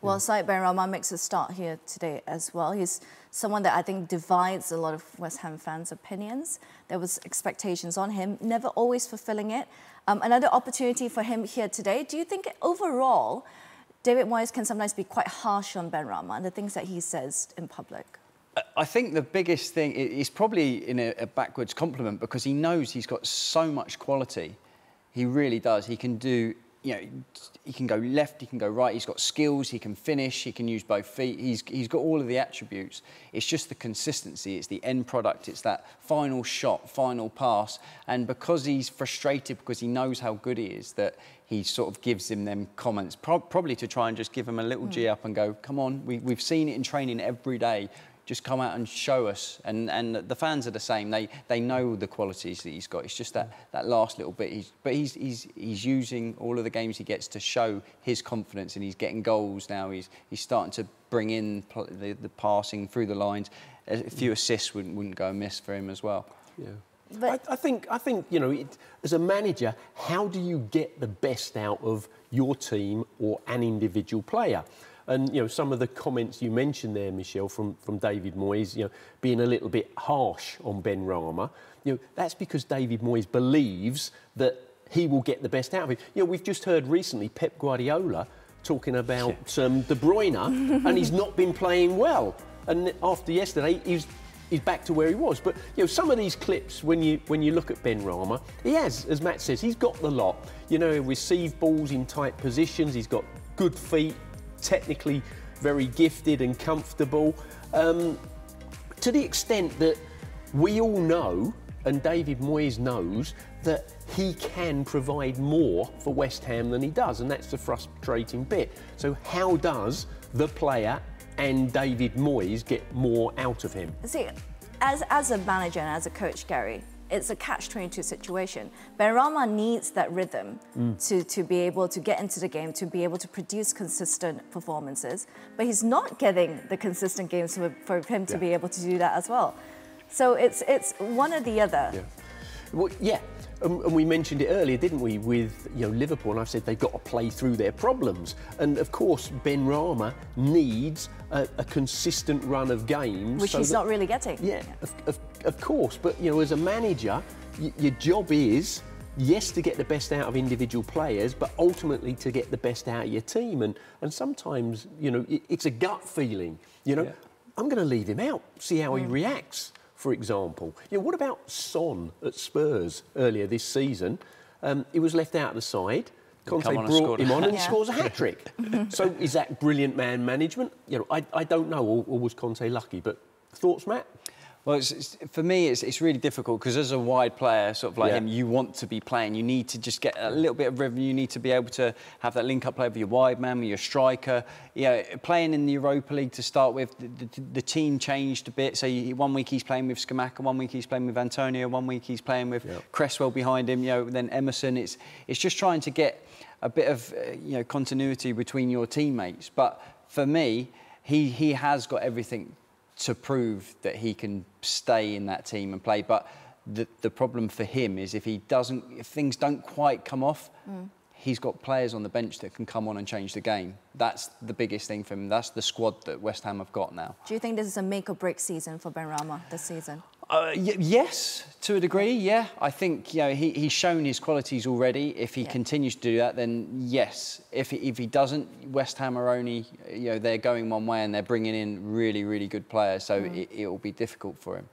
Well, Said Benrahma makes a start here today as well. He's someone that I think divides a lot of West Ham fans' opinions. There was expectations on him, never always fulfilling it. Another opportunity for him here today. Do you think overall, David Moyes can sometimes be quite harsh on Benrahma and the things that he says in public? I think the biggest thing is probably in a backwards compliment, because he knows he's got so much quality. He really does. He can do, you know, he can go left, he can go right, he's got skills, he can finish, he can use both feet, he's got all of the attributes. It's just the consistency, it's the end product, it's that final shot, final pass, and because he's frustrated, because he knows how good he is, that he sort of gives him them comments, probably to try and just give him a little G up and go, come on, we've seen it in training every day. Just come out and show us, and the fans are the same. They know the qualities that he's got. It's just that last little bit. He's using all of the games he gets to show his confidence, and he's getting goals now. He's starting to bring in the passing through the lines. A few assists wouldn't go amiss for him as well. Yeah. But I think you know, as a manager, how do you get the best out of your team or an individual player? And, you know, some of the comments you mentioned there, Michelle, from David Moyes, you know, being a little bit harsh on Benrahma, you know, that's because David Moyes believes that he will get the best out of him. You know, we've just heard recently Pep Guardiola talking about De Bruyne, and he's not been playing well. And after yesterday, he's back to where he was. But, you know, some of these clips, when you look at Benrahma, he has, as Matt says, he's got the lot. You know, he'll receive balls in tight positions, he's got good feet, technically very gifted and comfortable, to the extent that we all know, and David Moyes knows, that he can provide more for West Ham than he does, and that's the frustrating bit. So how does the player and David Moyes get more out of him? See, as a manager and as a coach, Gary, it's a catch-22 situation. Benrahma needs that rhythm to be able to get into the game, to be able to produce consistent performances. But he's not getting the consistent games for him to be able to do that as well. So it's one or the other. Yeah. Well, yeah. And we mentioned it earlier, didn't we, with, you know, Liverpool, and I've said they've got to play through their problems. And of course, Benrahma needs a consistent run of games, which he's not really getting. Yeah, of course. But, you know, as a manager, your job is, yes, to get the best out of individual players, but ultimately to get the best out of your team. And sometimes, you know, it's a gut feeling. You know, I'm going to leave him out, see how he reacts. For example, you know, what about Son at Spurs earlier this season? He was left out of the side. Conte brought him on and he scores a hat-trick. So is that brilliant man management? You know, I don't know, or was Conte lucky? But thoughts, Matt? Well, for me, it's really difficult, because as a wide player, sort of like him, you want to be playing. You need to just get a little bit of rhythm. You need to be able to have that link-up play with your wide man, with your striker. You know, playing in the Europa League to start with, the team changed a bit. So one week he's playing with Scamacca, one week he's playing with Antonio, one week he's playing with Cresswell behind him. You know, then Emerson. It's just trying to get a bit of you know, continuity between your teammates. But for me, he has got everything to prove that he can stay in that team and play. But the problem for him is if things don't quite come off, he's got players on the bench that can come on and change the game. That's the biggest thing for him. That's the squad that West Ham have got now. Do you think this is a make or break season for Benrahma this season? Yes, to a degree, yeah. I think, you know, he's shown his qualities already. If he continues to do that, then yes. If he doesn't, West Ham are only, you know, they're going one way and they're bringing in really, really good players. So it will be difficult for him.